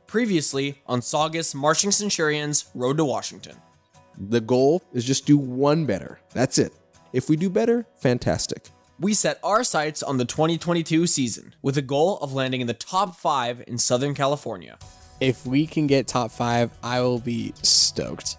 Previously on Saugus Marching Centurions Road to Washington. The goal is just do one better. That's it. If we do better, fantastic. We set our sights on the 2022 season with a goal of landing in the top 5 in Southern California. If we can get top 5, I will be stoked.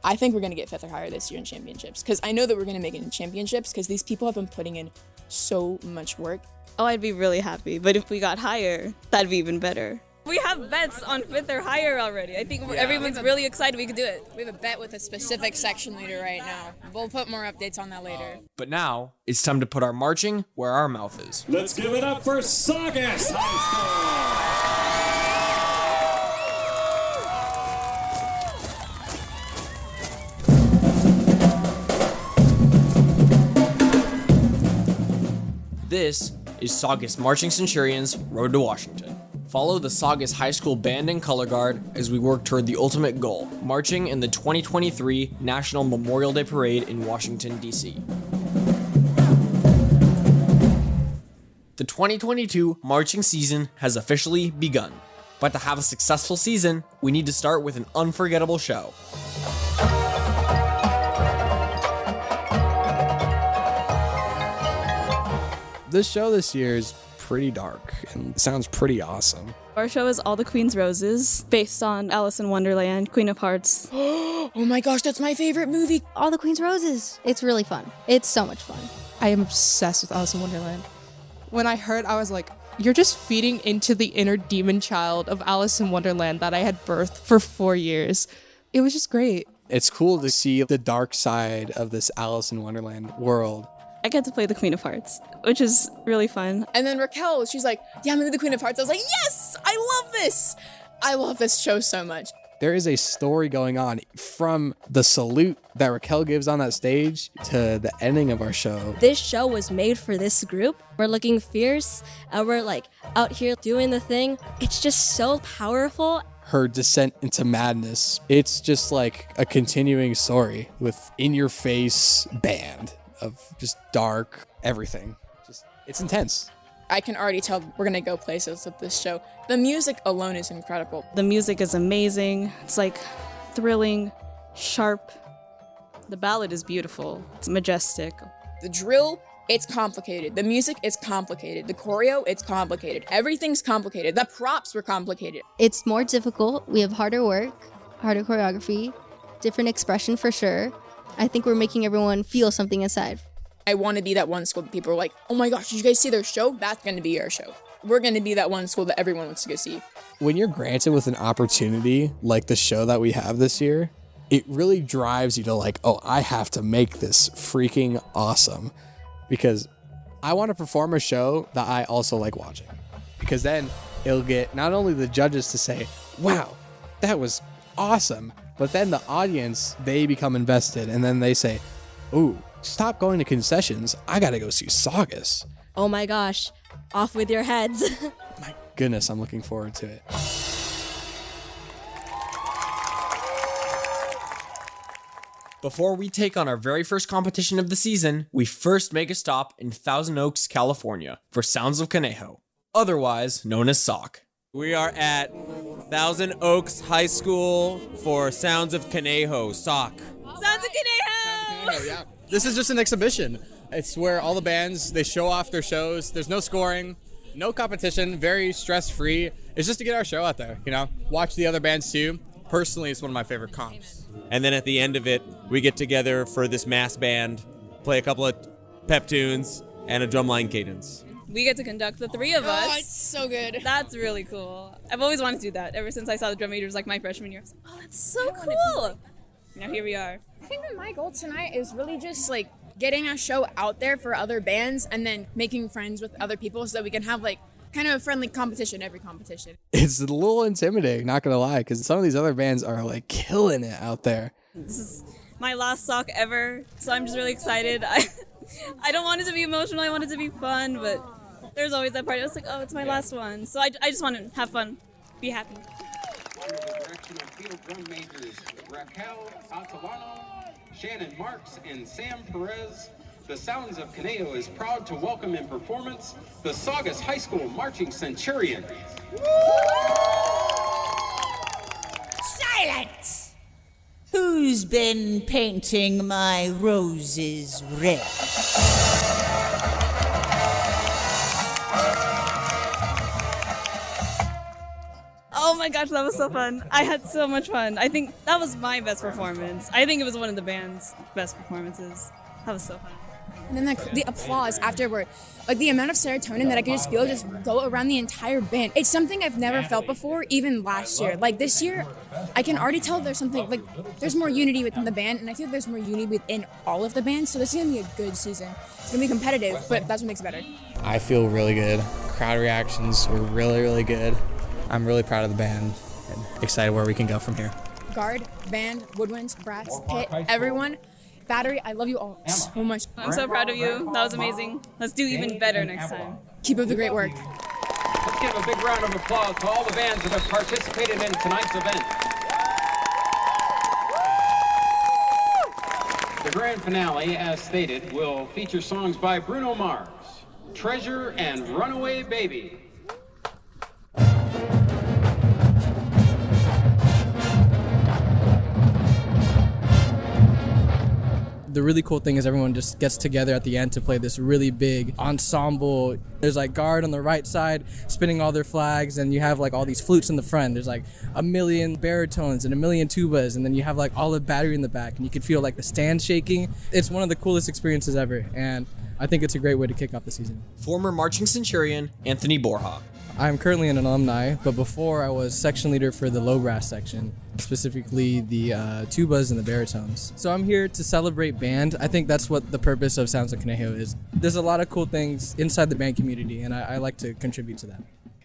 I think we're going to get 5th or higher this year in championships, because I know that we're going to make it in championships because these people have been putting in so much work. Oh, I'd be really happy, but if we got higher, that'd be even better. We have bets on 5th or higher already. I think everyone's really excited we could do it. We have a bet with a specific section leader right now. We'll put more updates on that later. But now, it's time to put our marching where our mouth is. Let's give it up for Saugus High This is Saugus Marching Centurions Road to Washington. Follow the Saugus High School Band and Color Guard as we work toward the ultimate goal, marching in the 2023 National Memorial Day Parade in Washington, D.C. The 2022 marching season has officially begun. But to have a successful season, we need to start with an unforgettable show. This show this year is pretty dark and sounds pretty awesome. Our show is All the Queen's Roses, based on Alice in Wonderland, Queen of Hearts. Oh my gosh, that's my favorite movie. All the Queen's Roses. It's really fun. It's so much fun. I am obsessed with Alice in Wonderland. When I heard, I was like, you're just feeding into the inner demon child of Alice in Wonderland that I had birthed for 4 years. It was just great. It's cool to see the dark side of this Alice in Wonderland world. I get to play the Queen of Hearts, which is really fun. And then Raquel, she's like, yeah, I'm gonna be the Queen of Hearts. I was like, yes, I love this. I love this show so much. There is a story going on from the salute that Raquel gives on that stage to the ending of our show. This show was made for this group. We're looking fierce and we're like out here doing the thing. It's just so powerful. Her descent into madness. It's just like a continuing story with in-your-face band of just dark everything. It's intense. I can already tell we're gonna go places with this show. The music alone is incredible. The music is amazing. It's like thrilling, sharp. The ballad is beautiful. It's majestic. The drill, it's complicated. The music is complicated. The choreo, it's complicated. Everything's complicated. The props were complicated. It's more difficult. We have harder work, harder choreography, different expression for sure. I think we're making everyone feel something inside. I want to be that one school that people are like, oh my gosh, did you guys see their show? That's going to be our show. We're going to be that one school that everyone wants to go see. When you're granted with an opportunity like the show that we have this year, it really drives you to like, oh, I have to make this freaking awesome. Because I want to perform a show that I also like watching. Because then it'll get not only the judges to say, wow, that was awesome, but then the audience, they become invested, and then they say, ooh, stop going to concessions. I gotta go see Saugus. Oh my gosh, off with your heads. My goodness, I'm looking forward to it. Before we take on our very first competition of the season, we first make a stop in Thousand Oaks, California for Sounds of Conejo, otherwise known as SOC. We are at Thousand Oaks High School for Sounds of Conejo, SOC. Sounds of Conejo! Yeah. This is just an exhibition. It's where all the bands, they show off their shows. There's no scoring, no competition, very stress-free. It's just to get our show out there, you know? Watch the other bands too. Personally, it's one of my favorite comps. And then at the end of it, we get together for this mass band, play a couple of pep tunes, and a drumline cadence. We get to conduct the 3 of us. Oh, it's so good. That's really cool. I've always wanted to do that ever since I saw the drum majors like my freshman year. I was like, oh, that's so cool. Now here we are. I think that my goal tonight is really just like getting a show out there for other bands and then making friends with other people so that we can have like kind of a friendly competition every competition. It's a little intimidating, not gonna lie, because some of these other bands are like killing it out there. This is my last SOC ever, so I'm just really excited. I don't want it to be emotional, I want it to be fun, but there's always that part. I was like, oh, it's my last one. So I just want to have fun, be happy. Under the direction of field drum majors Raquel Atalano, Shannon Marks, and Sam Perez, the Sounds of Conejo is proud to welcome in performance the Saugus High School Marching Centurions. Who's been painting my roses red? Oh my gosh, that was so fun. I had so much fun. I think that was my best performance. I think it was one of the band's best performances. That was so fun. And then the applause afterward, like the amount of serotonin that I could just feel just go around the entire band. It's something I've never felt before, even last year. Like this year, I can already tell there's something, like there's more unity within the band, and I feel there's more unity within all of the bands, so this is gonna be a good season. It's gonna be competitive, but that's what makes it better. I feel really good. Crowd reactions were really, really good. I'm really proud of the band and excited where we can go from here. Guard, band, woodwinds, brass, pit, everyone. Battery, I love you all so much. I'm so proud of you. That was amazing. Let's do even better next time. Keep up the great work. Let's give a big round of applause to all the bands that have participated in tonight's event. The grand finale, as stated, will feature songs by Bruno Mars, Treasure and Runaway Baby. The really cool thing is everyone just gets together at the end to play this really big ensemble. There's like guard on the right side spinning all their flags, and you have like all these flutes in the front. There's like a million baritones and a million tubas, and then you have like all the battery in the back, and you can feel like the stand shaking. It's one of the coolest experiences ever, and I think it's a great way to kick off the season. Former Marching Centurion Anthony Borja. I'm currently an alumni, but before I was section leader for the low brass section, specifically the tubas and the baritones. So I'm here to celebrate band. I think that's what the purpose of Sounds of Conejo is. There's a lot of cool things inside the band community, and I like to contribute to that.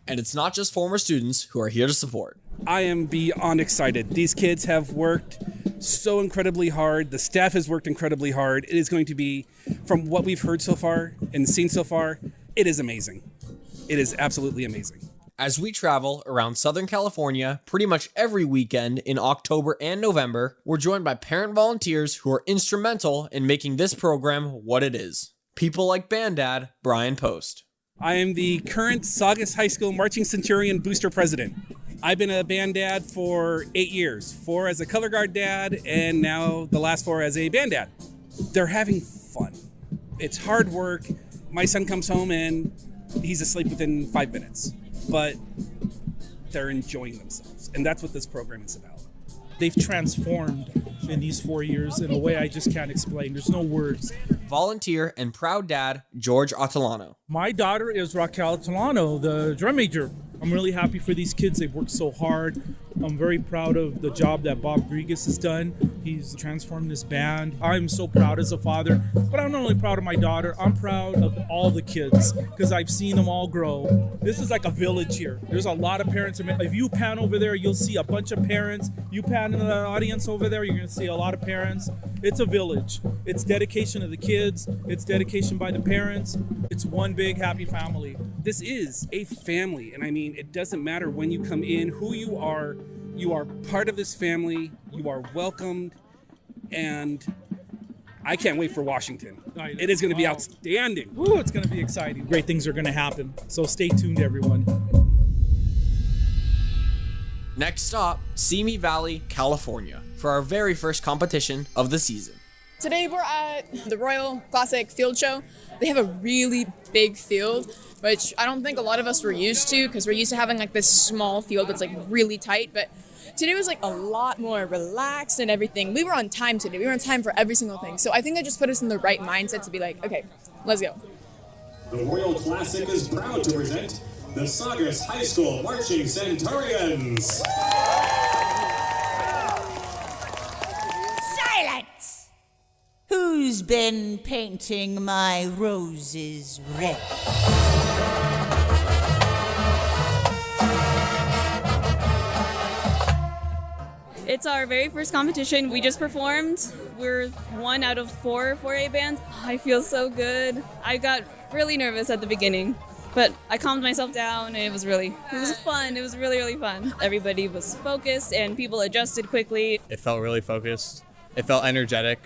And it's not just former students who are here to support. I am beyond excited. These kids have worked so incredibly hard. The staff has worked incredibly hard. It is going to be, from what we've heard so far and seen so far, it is amazing. It is absolutely amazing. As we travel around Southern California pretty much every weekend in October and November, we're joined by parent volunteers who are instrumental in making this program what it is. People like Band Dad Brian Post. I am the current Saugus High School Marching Centurion Booster President. I've been a band dad for 8 years, 4 as a color guard dad, and now the last 4 as a band dad. They're having fun. It's hard work. My son comes home and he's asleep within 5 minutes, but they're enjoying themselves. And that's what this program is about. They've transformed in these 4 years in a way I just can't explain. There's no words. Volunteer and proud dad, George Atalano. My daughter is Raquel Atalano, the drum major. I'm really happy for these kids. They've worked so hard. I'm very proud of the job that Bob Rodriguez has done. He's transformed this band. I'm so proud as a father, but I'm not only proud of my daughter, I'm proud of all the kids because I've seen them all grow. This is like a village here. There's a lot of parents. If you pan over there, you'll see a bunch of parents. You pan in the audience over there, you're gonna see a lot of parents. It's a village. It's dedication of the kids. It's dedication by the parents. It's one big happy family. This is a family, and I mean, it doesn't matter when you come in, who you are part of this family, you are welcomed, and I can't wait for Washington. It is going to be outstanding. Ooh, it's going to be exciting. Great things are going to happen, so stay tuned, everyone. Next stop, Simi Valley, California, for our very first competition of the season. Today we're at the Royal Classic Field Show. They have a really big field, which I don't think a lot of us were used to because we're used to having like this small field that's like really tight, but today was like a lot more relaxed and everything. We were on time today. We were on time for every single thing. So I think that just put us in the right mindset to be like, okay, let's go. The Royal Classic is proud to present the Saugus High School Marching Centurions. Silence! Who's been painting my roses red? It's our very first competition. We just performed. We're 1 out of 4 4A bands. I feel so good. I got really nervous at the beginning, but I calmed myself down and it was fun. It was really, really fun. Everybody was focused and people adjusted quickly. It felt really focused. It felt energetic,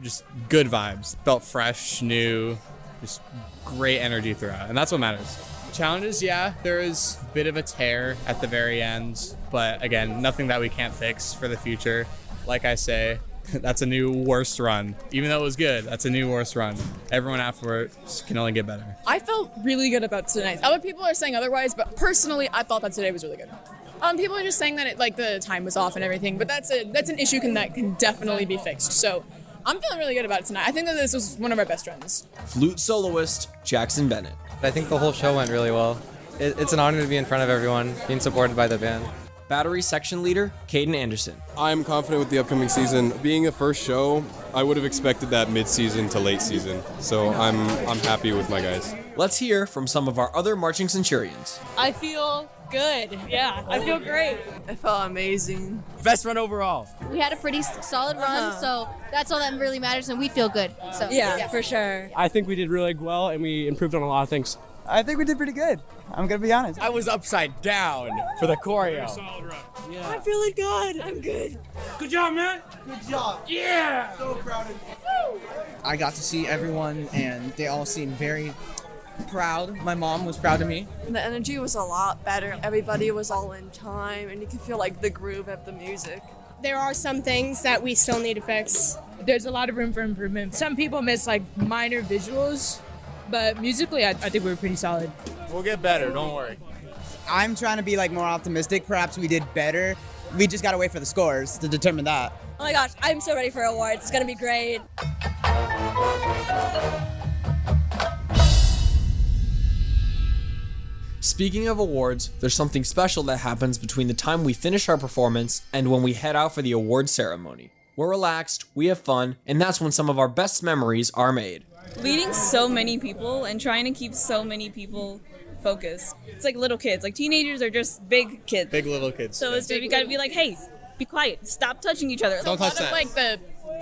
just good vibes. It felt fresh, new, just great energy throughout, and that's what matters. Challenges, yeah, there is a bit of a tear at the very end, but again, nothing that we can't fix for the future. Like I say, That's a new worst run. Even though it was good, that's a new worst run. Everyone afterwards can only get better. I felt really good about tonight. Other people are saying otherwise, but personally, I thought that today was really good. People are just saying that the time was off and everything, but that's an issue that can definitely be fixed. So I'm feeling really good about it tonight. I think that this was one of our best runs. Flute soloist Jackson Bennett. I think the whole show went really well. It's an honor to be in front of everyone, being supported by the band. Battery section leader Caden Anderson. I'm confident with the upcoming season. Being a first show, I would have expected that mid-season to late season. So I'm happy with my guys. Let's hear from some of our other Marching Centurions. I feel good. Yeah, I feel great. I felt amazing. Best run overall. We had a pretty solid run, so that's all that really matters, and we feel good. So Yeah, for sure. I think we did really well, and we improved on a lot of things. I think we did pretty good. I'm gonna be honest. I was upside down for the choreo. Yeah. I'm feeling good. I'm good. Good job, man. Good job. Yeah. So proud of you. I got to see everyone, and they all seemed very proud. My mom was proud of me. The energy was a lot better. Everybody was all in time, and you could feel the groove of the music. There are some things that we still need to fix. There's a lot of room for improvement. Some people miss minor visuals, but musically, I think we were pretty solid. We'll get better, don't worry. I'm trying to be more optimistic. Perhaps we did better. We just gotta wait for the scores to determine that. Oh my gosh, I'm so ready for awards. It's gonna be great. Speaking of awards, there's something special that happens between the time we finish our performance and when we head out for the award ceremony. We're relaxed, we have fun, and that's when some of our best memories are made. Leading so many people and trying to keep so many people focused. It's like little kids. Teenagers are just big kids. Big little kids. So you gotta be hey, be quiet. Stop touching each other. Don't touch that. A lot of the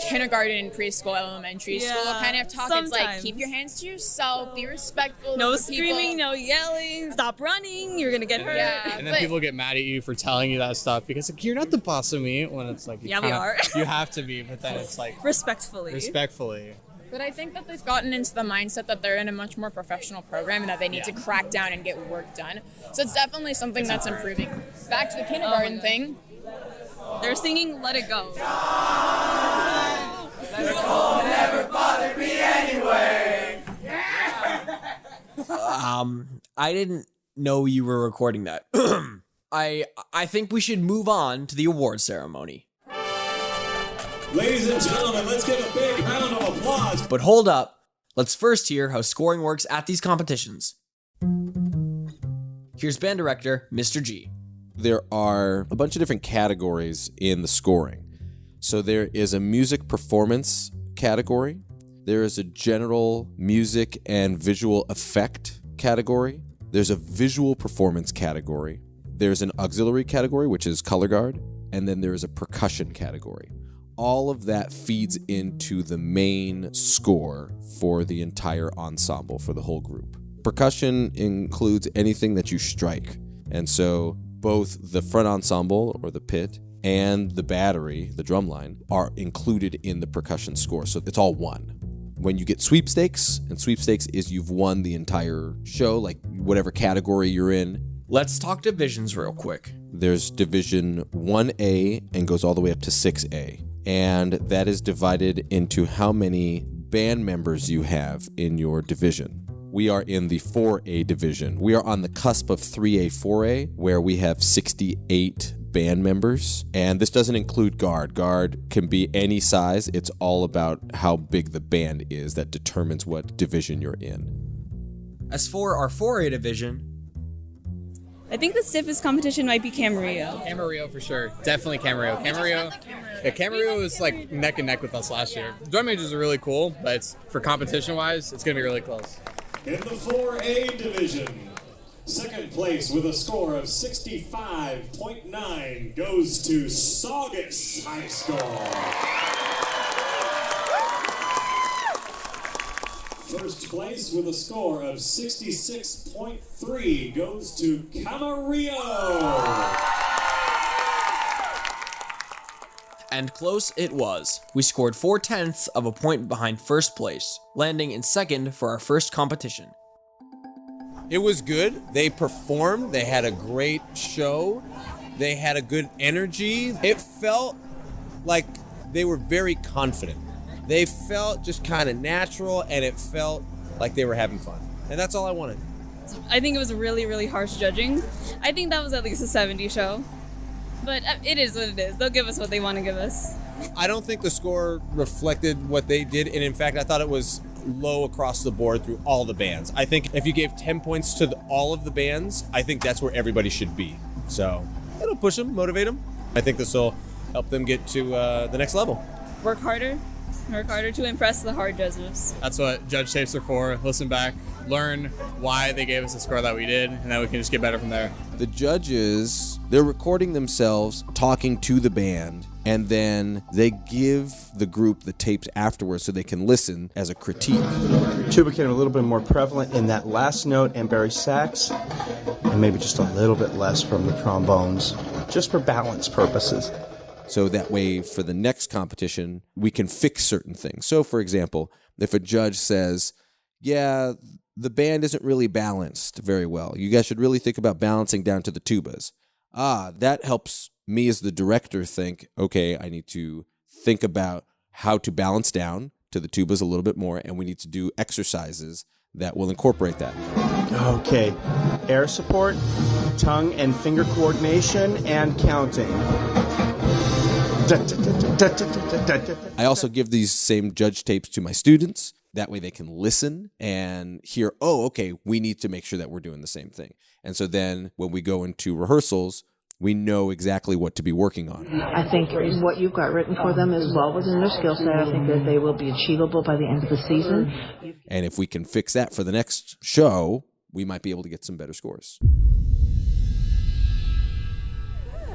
kindergarten, preschool, elementary school kind of talk. Sometimes. It's keep your hands to yourself, be respectful. No of the screaming, people. no yelling, stop running, you're gonna get hurt. Yeah, And then people get mad at you for telling you that stuff because you're not the boss of me. When it's Yeah, we are. You have to be, but then it's respectfully. Respectfully. But I think that they've gotten into the mindset that they're in a much more professional program and that they need to crack down and get work done. So it's definitely something that's improving. Back to the kindergarten thing. They're singing Let It Go. Let it go, never bother me anyway. I didn't know you were recording that. I think we should move on to the award ceremony. Ladies and gentlemen, let's give a big round of applause. But hold up. Let's first hear how scoring works at these competitions. Here's band director, Mr. G. There are a bunch of different categories in the scoring. So there is a music performance category. There is a general music and visual effect category. There's a visual performance category. There's an auxiliary category, which is color guard. And then there is a percussion category. All of that feeds into the main score for the entire ensemble, for the whole group. Percussion includes anything that you strike. And so both the front ensemble, or the pit, and the battery, the drum line, are included in the percussion score. So it's all one. When you get sweepstakes, and sweepstakes is you've won the entire show, whatever category you're in. Let's talk divisions real quick. There's division 1A and goes all the way up to 6A. And that is divided into how many band members you have in your division. We are in the 4A division. We are on the cusp of 3A, 4A, where we have 68 band members. And this doesn't include guard. Guard can be any size. It's all about how big the band is that determines what division you're in. As for our 4A division, I think the stiffest competition might be Camarillo. Camarillo for sure. Definitely Camarillo. Camarillo was neck and neck with us last year. Drum majors are really cool, but for competition-wise, it's going to be really close. In the 4A division, second place with a score of 65.9 goes to Saugus High School. First place with a score of 66.3 goes to Camarillo. and close it was. We scored 4/10 of a point behind first place, landing in second for our first competition. It was good. They performed. They had a great show. They had a good energy. It felt like they were very confident. They felt just kind of natural, and it felt like they were having fun. And that's all I wanted. I think it was really, really harsh judging. I think that was at least a 70 show. But it is what it is. They'll give us what they want to give us. I don't think the score reflected what they did, and in fact, I thought it was low across the board through all the bands. I think if you gave 10 points to all of the bands, I think that's where everybody should be. So it'll push them, motivate them. I think this will help them get to the next level. Work harder to impress the hard judges. That's what judge tapes are for. Listen back, learn why they gave us the score that we did, and then we can just get better from there. The judges, they're recording themselves talking to the band, and then they give the group the tapes afterwards so they can listen as a critique. Tuba became a little bit more prevalent in that last note and bari sax, and maybe just a little bit less from the trombones, just for balance purposes. So that way, for the next competition, we can fix certain things. So, for example, if a judge says, yeah, the band isn't really balanced very well. You guys should really think about balancing down to the tubas. That helps me as the director think, okay, I need to think about how to balance down to the tubas a little bit more, and we need to do exercises that will incorporate that. Okay, air support, tongue and finger coordination, and counting. I also give these same judge tapes to my students. That way they can listen and hear, oh, okay, we need to make sure that we're doing the same thing. And so then when we go into rehearsals, we know exactly what to be working on. I think what you've got written for them is well within their skill set. I think that they will be achievable by the end of the season. And if we can fix that for the next show, we might be able to get some better scores.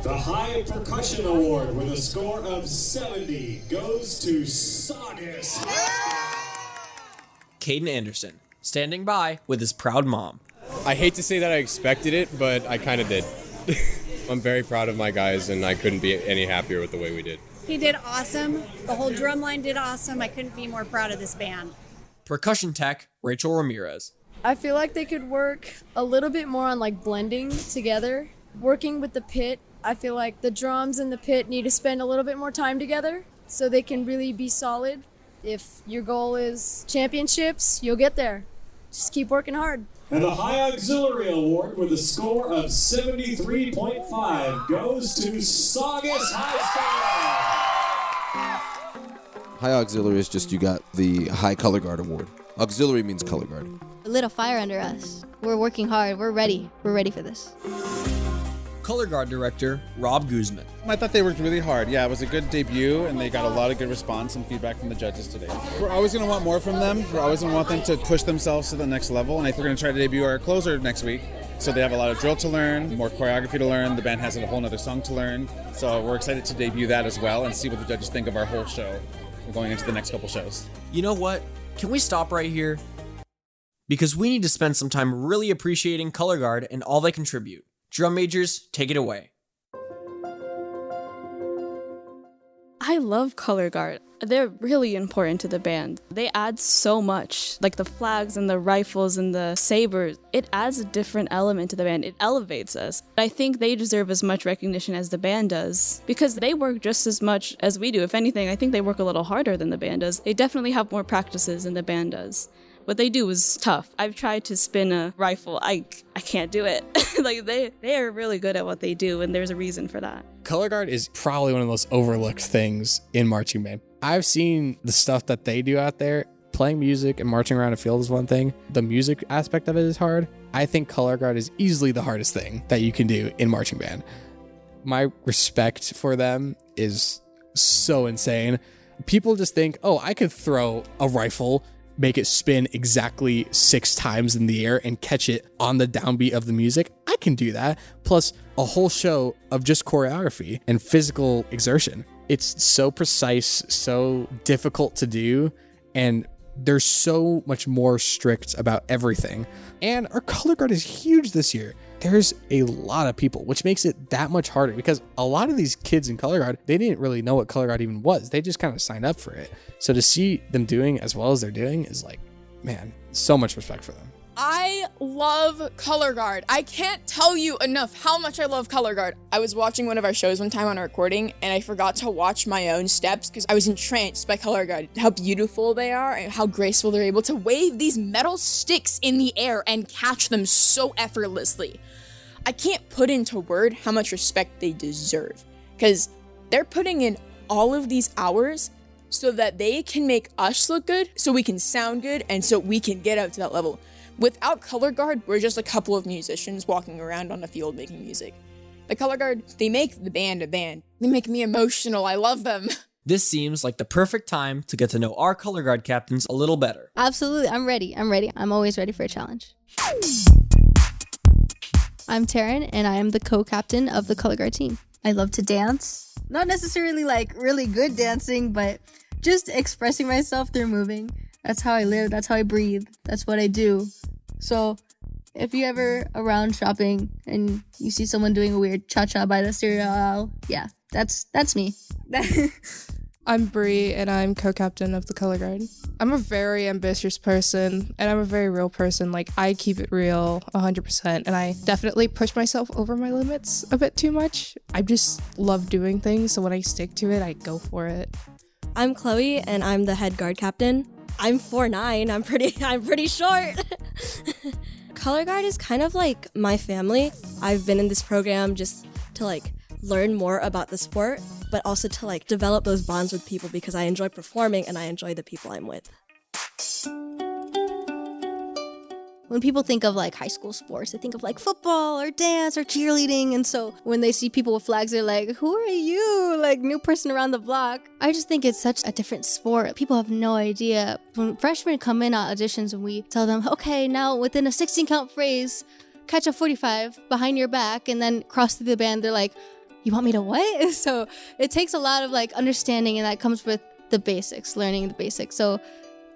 The High Percussion Award with a score of 70 goes to Saugus. Caden Anderson, standing by with his proud mom. I hate to say that I expected it, but I kind of did. I'm very proud of my guys, and I couldn't be any happier with the way we did. He did awesome. The whole drum line did awesome. I couldn't be more proud of this band. Percussion tech, Rachel Ramirez. I feel like they could work a little bit more on like blending together. Working with the pit, I feel like the drums and the pit need to spend a little bit more time together so they can really be solid. If your goal is championships, you'll get there. Just keep working hard. And the High Auxiliary Award with a score of 73.5 goes to Saugus High School. High Auxiliary is just you got the High Color Guard Award. Auxiliary means color guard. Lit a fire under us. We're working hard. We're ready. We're ready for this. Color Guard Director, Rob Guzman. I thought they worked really hard. Yeah, it was a good debut, and they got a lot of good response and feedback from the judges today. We're always going to want more from them. We're always going to want them to push themselves to the next level, and I think we're going to try to debut our closer next week. So they have a lot of drill to learn, more choreography to learn. The band has a whole other song to learn. So we're excited to debut that as well and see what the judges think of our whole show. We're going into the next couple shows. You know what? Can we stop right here? Because we need to spend some time really appreciating Color Guard and all they contribute. Drum majors, take it away. I love Color Guard. They're really important to the band. They add so much, like the flags and the rifles and the sabers. It adds a different element to the band. It elevates us. I think they deserve as much recognition as the band does because they work just as much as we do. If anything, I think they work a little harder than the band does. They definitely have more practices than the band does. What they do is tough. I've tried to spin a rifle. I can't do it. Like they are really good at what they do, and there's a reason for that. Color Guard is probably one of the most overlooked things in marching band. I've seen the stuff that they do out there. Playing music and marching around a field is one thing. The music aspect of it is hard. I think Color Guard is easily the hardest thing that you can do in marching band. My respect for them is so insane. People just think, oh, I could throw a rifle, make it spin exactly 6 times in the air and catch it on the downbeat of the music. I can do that. Plus a whole show of just choreography and physical exertion. It's so precise, so difficult to do, and they're so much more strict about everything. And our Color Guard is huge this year. There's a lot of people, which makes it that much harder because a lot of these kids in Color Guard, they didn't really know what Color Guard even was. They just kind of signed up for it. So to see them doing as well as they're doing is like, man, so much respect for them. I love color guard. I can't tell you enough how much I love color guard. I was watching one of our shows one time on a recording and I forgot to watch my own steps because I was entranced by color guard. How beautiful they are and how graceful they're able to wave these metal sticks in the air and catch them so effortlessly. I can't put into word how much respect they deserve because they're putting in all of these hours so that they can make us look good, so we can sound good, and so we can get up to that level. Without color guard, we're just a couple of musicians walking around on the field making music. The color guard, they make the band a band. They make me emotional. I love them. This seems like the perfect time to get to know our color guard captains a little better. Absolutely. I'm ready. I'm always ready for a challenge. I'm Taryn, and I am the co-captain of the color guard team. I love to dance. Not necessarily like really good dancing, but just expressing myself through moving. That's how I live. That's how I breathe. That's what I do. So if you ever around shopping and you see someone doing a weird cha-cha by the cereal aisle, yeah, that's me. I'm Bree, and I'm co-captain of the color guard. I'm a very ambitious person, and I'm a very real person. Like, I keep it real 100%, and I definitely push myself over my limits a bit too much. I just love doing things, so when I stick to it, I go for it. I'm Chloe, and I'm the head guard captain. I'm 4'9". I'm pretty short. Color guard is kind of like my family. I've been in this program just to like learn more about the sport, but also to like develop those bonds with people because I enjoy performing and I enjoy the people I'm with. When people think of like high school sports, they think of like football or dance or cheerleading. And so when they see people with flags, they're like, who are you? Like, new person around the block. I just think it's such a different sport. People have no idea. When freshmen come in on auditions and we tell them, okay, now within a 16 count phrase, catch a 45 behind your back and then cross through the band, they're like, you want me to what? So it takes a lot of like understanding, and that comes with the basics, learning the basics. So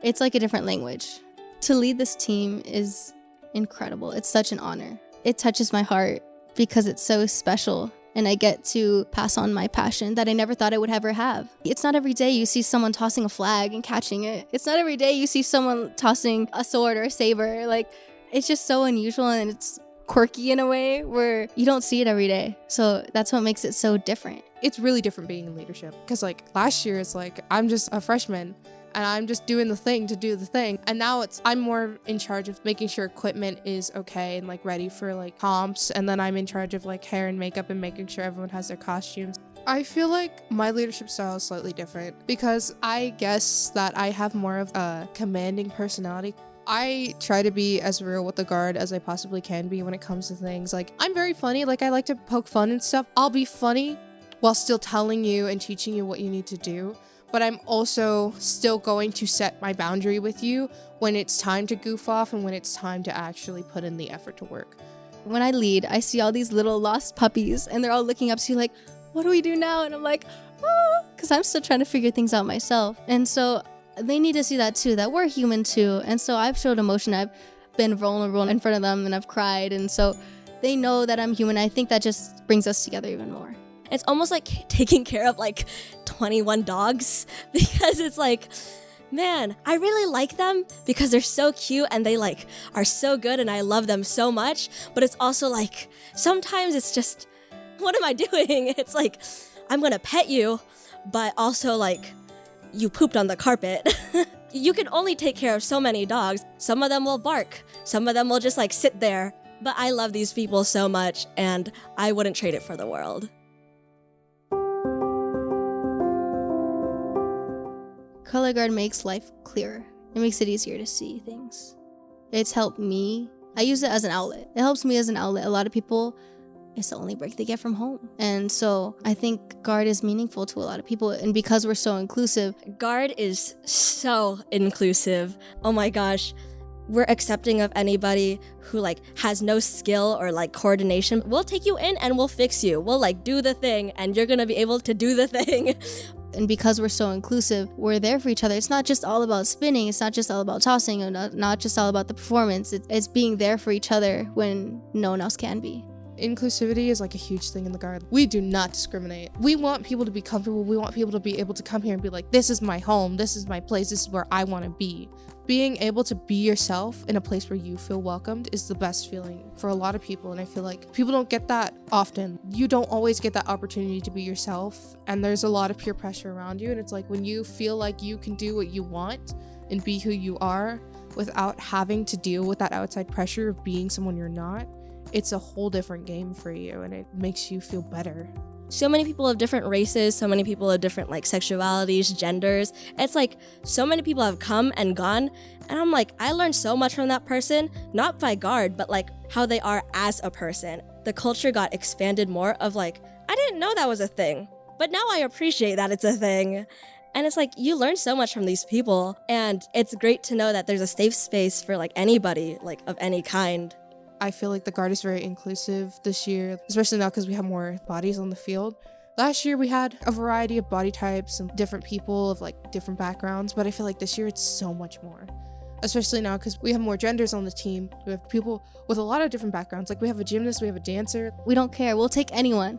it's like a different language. To lead this team is incredible. It's such an honor. It touches my heart because it's so special, and I get to pass on my passion that I never thought I would ever have. It's not every day you see someone tossing a flag and catching it. It's not every day you see someone tossing a sword or a saber. Like, it's just so unusual, and it's quirky in a way where you don't see it every day. So that's what makes it so different. It's really different being in leadership because like last year it's like I'm just a freshman and I'm just doing the thing to do the thing. And now I'm more in charge of making sure equipment is okay and like ready for like comps. And then I'm in charge of like hair and makeup and making sure everyone has their costumes. I feel like my leadership style is slightly different because I guess that I have more of a commanding personality. I try to be as real with the guard as I possibly can be when it comes to things. Like, I'm very funny. Like, I like to poke fun and stuff. I'll be funny while still telling you and teaching you what you need to do. But I'm also still going to set my boundary with you when it's time to goof off and when it's time to actually put in the effort to work. When I lead, I see all these little lost puppies and they're all looking up to you like, what do we do now? And I'm like, because I'm still trying to figure things out myself. And so they need to see that too, that we're human too. And so I've showed emotion. I've been vulnerable in front of them and I've cried. And so they know that I'm human. I think that just brings us together even more. It's almost like taking care of like 21 dogs because it's like, man, I really like them because they're so cute and they like are so good and I love them so much. But it's also like, sometimes it's just, what am I doing? It's like, I'm gonna pet you, but also like, you pooped on the carpet. You can only take care of so many dogs. Some of them will bark. Some of them will just like sit there. But I love these people so much and I wouldn't trade it for the world. Color guard makes life clearer. It makes it easier to see things. It's helped me. I use it as an outlet. It helps me as an outlet. A lot of people, it's the only break they get from home. And so I think guard is meaningful to a lot of people. And because we're so inclusive. Guard is so inclusive. Oh my gosh. We're accepting of anybody who like has no skill or like coordination. We'll take you in and we'll fix you. We'll like do the thing and you're gonna be able to do the thing. And because we're so inclusive, we're there for each other. It's not just all about spinning. It's not just all about tossing. Or not just all about the performance. It's being there for each other when no one else can be. Inclusivity is like a huge thing in the Guard. We do not discriminate. We want people to be comfortable. We want people to be able to come here and be like, this is my home, this is my place, this is where I want to be. Being able to be yourself in a place where you feel welcomed is the best feeling for a lot of people, and I feel like people don't get that often. You don't always get that opportunity to be yourself, and there's a lot of peer pressure around you, and it's like when you feel like you can do what you want and be who you are without having to deal with that outside pressure of being someone you're not, it's a whole different game for you, and it makes you feel better. So many people of different races, so many people of different like sexualities, genders. It's like so many people have come and gone, and I'm like, I learned so much from that person, not by Guard, but like how they are as a person. The culture got expanded more of like, I didn't know that was a thing, but now I appreciate that it's a thing. And it's like, you learn so much from these people, and it's great to know that there's a safe space for like anybody, like of any kind. I feel like the Guard is very inclusive this year, especially now because we have more bodies on the field. Last year we had a variety of body types and different people of like different backgrounds, but I feel like this year it's so much more. Especially now because we have more genders on the team. We have people with a lot of different backgrounds. Like we have a gymnast, we have a dancer. We don't care. We'll take anyone.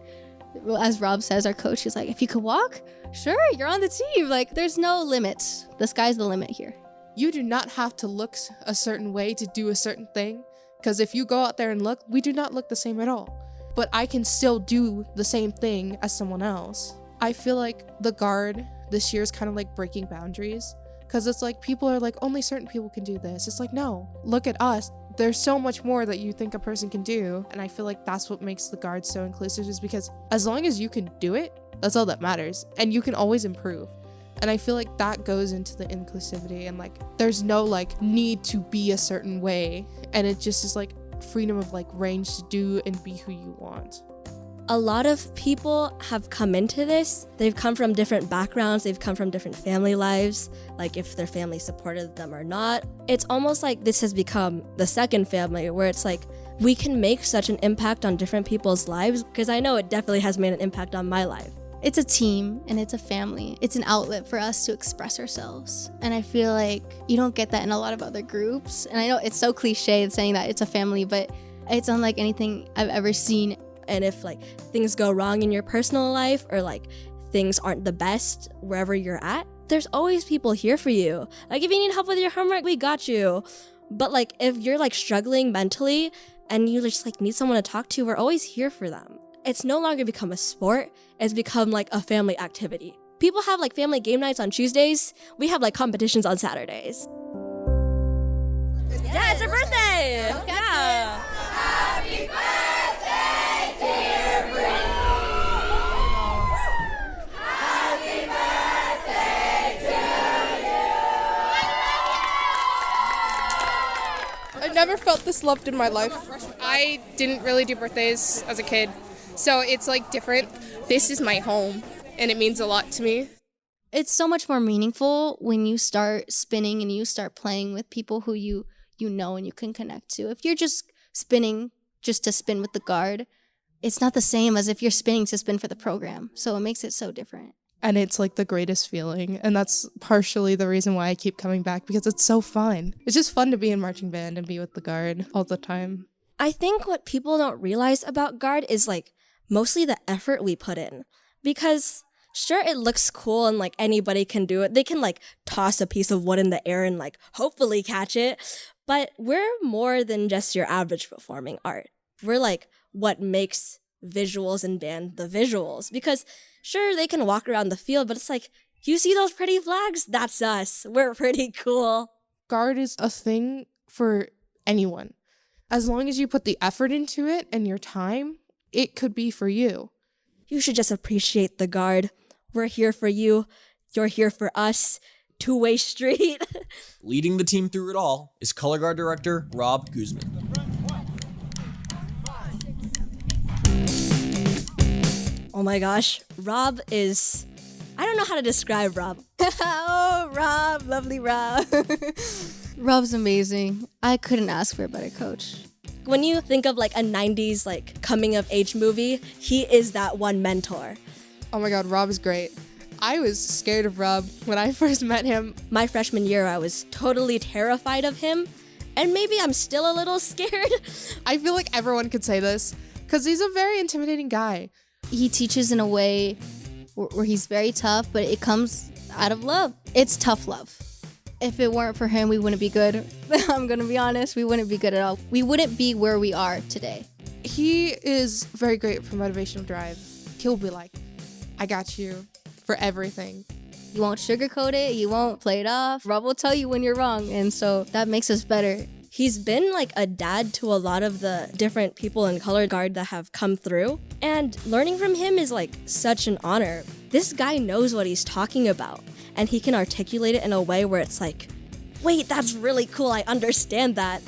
As Rob says, our coach is like, if you could walk, sure, you're on the team. Like there's no limits. The sky's the limit here. You do not have to look a certain way to do a certain thing. Because if you go out there and look, we do not look the same at all. But I can still do the same thing as someone else. I feel like the Guard this year is kind of like breaking boundaries. Because it's like people are like, only certain people can do this. It's like, no, look at us. There's so much more that you think a person can do. And I feel like that's what makes the Guard so inclusive, is because as long as you can do it, that's all that matters. And you can always improve. And I feel like that goes into the inclusivity, and like there's no like need to be a certain way, and it just is like freedom of like range to do and be who you want. A lot of people have come into this. They've come from different backgrounds, they've come from different family lives, like if their family supported them or not. It's almost like this has become the second family, where it's like we can make such an impact on different people's lives, because I know it definitely has made an impact on my life. It's a team and it's a family. It's an outlet for us to express ourselves. And I feel like you don't get that in a lot of other groups. And I know it's so cliche saying that it's a family, but it's unlike anything I've ever seen. And if like things go wrong in your personal life, or like things aren't the best wherever you're at, there's always people here for you. Like if you need help with your homework, we got you. But like if you're like struggling mentally and you just like need someone to talk to, we're always here for them. It's no longer become a sport, it's become like a family activity. People have like family game nights on Tuesdays, we have like competitions on Saturdays. Yeah, it's her birthday! Yeah! Happy birthday, dear Brie! Happy birthday to you! I never felt this loved in my life. I didn't really do birthdays as a kid, so it's like different. This is my home, and it means a lot to me. It's so much more meaningful when you start spinning and you start playing with people who you know and you can connect to. If you're just spinning just to spin with the Guard, it's not the same as if you're spinning to spin for the program. So it makes it so different. And it's like the greatest feeling. And that's partially the reason why I keep coming back, because it's so fun. It's just fun to be in marching band and be with the Guard all the time. I think what people don't realize about Guard is like mostly the effort we put in. Because sure, it looks cool and like anybody can do it. They can like toss a piece of wood in the air and like hopefully catch it. But we're more than just your average performing art. We're like what makes visuals in band the visuals. Because sure, they can walk around the field, but it's like, you see those pretty flags? That's us. We're pretty cool. Guard is a thing for anyone. As long as you put the effort into it and your time, it could be for you. You should just appreciate the Guard. We're here for you. You're here for us. Two-way street. Leading the team through it all is Color Guard Director Rob Guzman. Oh my gosh, Rob is... I don't know how to describe Rob. Oh, Rob, lovely Rob. Rob's amazing. I couldn't ask for a better coach. When you think of like a 90s like coming of age movie, he is that one mentor. Oh my god, Rob is great. I was scared of Rob when I first met him. My freshman year, I was totally terrified of him, and maybe I'm still a little scared. I feel like everyone could say this, because he's a very intimidating guy. He teaches in a way where he's very tough, but it comes out of love. It's tough love. If it weren't for him, we wouldn't be good. I'm gonna be honest, we wouldn't be good at all. We wouldn't be where we are today. He is very great for motivational drive. He'll be like, I got you for everything. He won't sugarcoat it, he won't play it off. Rob will tell you when you're wrong, and so that makes us better. He's been like a dad to a lot of the different people in color guard that have come through, and learning from him is like such an honor. This guy knows what he's talking about, and he can articulate it in a way where it's like, wait, that's really cool, I understand that.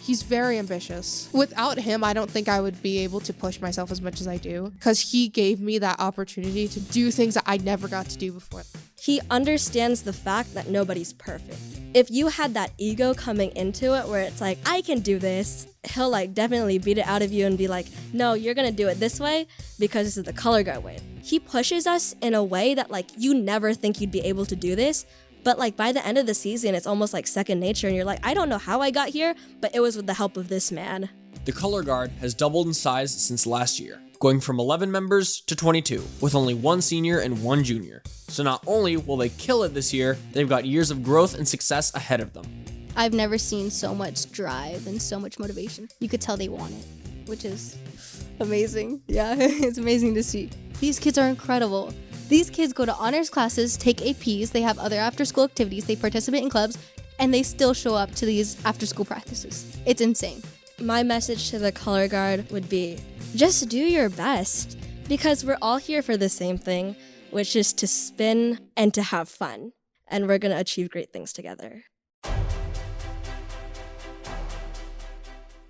He's very ambitious. Without him, I don't think I would be able to push myself as much as I do, because he gave me that opportunity to do things that I never got to do before. He understands the fact that nobody's perfect. If you had that ego coming into it where it's like, I can do this, he'll like definitely beat it out of you and be like, no, you're gonna do it this way because this is the color guard way. He pushes us in a way that like you never think you'd be able to do this, but like by the end of the season, it's almost like second nature and you're like, I don't know how I got here, but it was with the help of this man. The color guard has doubled in size since last year, going from 11 members to 22, with only 1 senior and 1 junior. So not only will they kill it this year, they've got years of growth and success ahead of them. I've never seen so much drive and so much motivation. You could tell they want it, which is amazing. Yeah, it's amazing to see. These kids are incredible. These kids go to honors classes, take APs, they have other after-school activities, they participate in clubs, and they still show up to these after-school practices. It's insane. My message to the color guard would be, just do your best, because we're all here for the same thing, which is to spin and to have fun, and we're going to achieve great things together.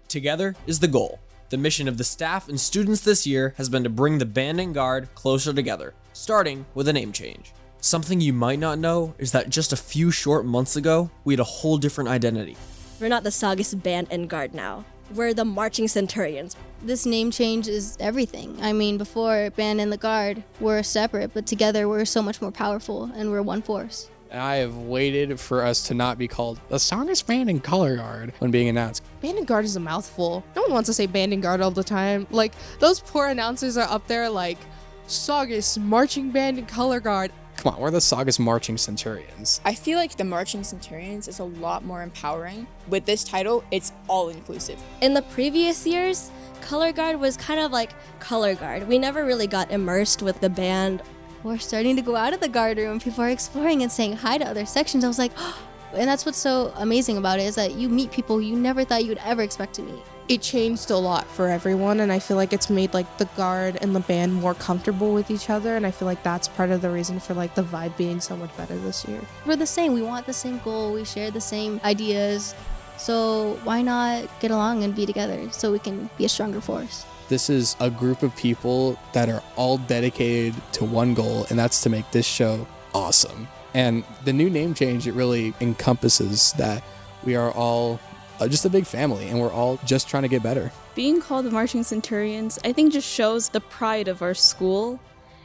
Together is the goal. The mission of the staff and students this year has been to bring the band and guard closer together, starting with a name change. Something you might not know is that just a few short months ago, we had a whole different identity. We're not the Saugus Band and Guard now. We're the Marching Centurions. This name change is everything. I mean, before Band and the Guard were separate, but together we're so much more powerful and we're one force. I have waited for us to not be called the Saugus Band and Color Guard when being announced. Band and Guard is a mouthful. No one wants to say Band and Guard all the time. Like, those poor announcers are up there like, Saugus Marching Band and Color Guard. Come on, we're the Saugus Marching Centurions. I feel like the Marching Centurions is a lot more empowering. With this title, it's all inclusive. In the previous years, Color Guard was kind of like Color Guard. We never really got immersed with the band. We're starting to go out of the guard room. People are exploring and saying hi to other sections. I was like, oh. And that's what's so amazing about it, is that you meet people you never thought you'd ever expect to meet. It changed a lot for everyone, and I feel like it's made like the guard and the band more comfortable with each other, and I feel like that's part of the reason for like the vibe being so much better this year. We're the same. We want the same goal. We share the same ideas. So why not get along and be together so we can be a stronger force? This is a group of people that are all dedicated to one goal, and that's to make this show awesome. And the new name change, it really encompasses that we are all just a big family, and we're all just trying to get better. Being called the Marching Centurions, I think just shows the pride of our school,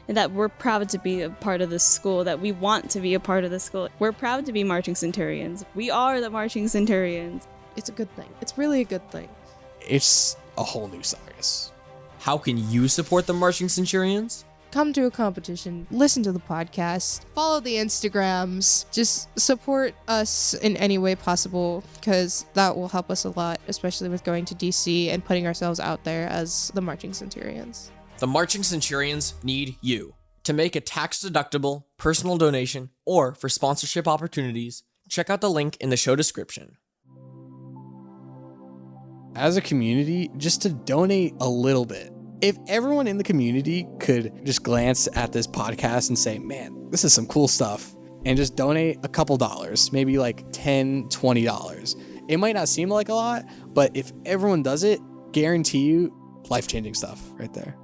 and that we're proud to be a part of this school, that we want to be a part of the school. We're proud to be Marching Centurions. We are the Marching Centurions. It's a good thing. It's really a good thing. It's a whole new Saugus. How can you support the Marching Centurions? Come to a competition, listen to the podcast, follow the Instagrams, just support us in any way possible, because that will help us a lot, especially with going to DC and putting ourselves out there as the Marching Centurions. The Marching Centurions need you. To make a tax-deductible personal donation or for sponsorship opportunities, check out the link in the show description. As a community, just to donate a little bit. If everyone in the community could just glance at this podcast and say, man, this is some cool stuff, and just donate a couple dollars, maybe like $10, $20. It might not seem like a lot, but if everyone does it, guarantee you life-changing stuff right there.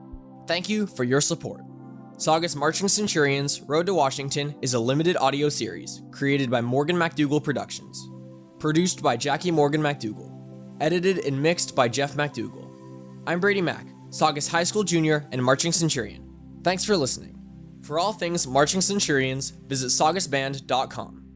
Thank you for your support. Saugus Marching Centurions Road to Washington is a limited audio series created by Morgan MacDougall Productions. Produced by Jackie Morgan MacDougall. Edited and mixed by Jeff MacDougall. I'm Brady Mack, Saugus High School Junior and Marching Centurion. Thanks for listening. For all things Marching Centurions, visit saugusband.com.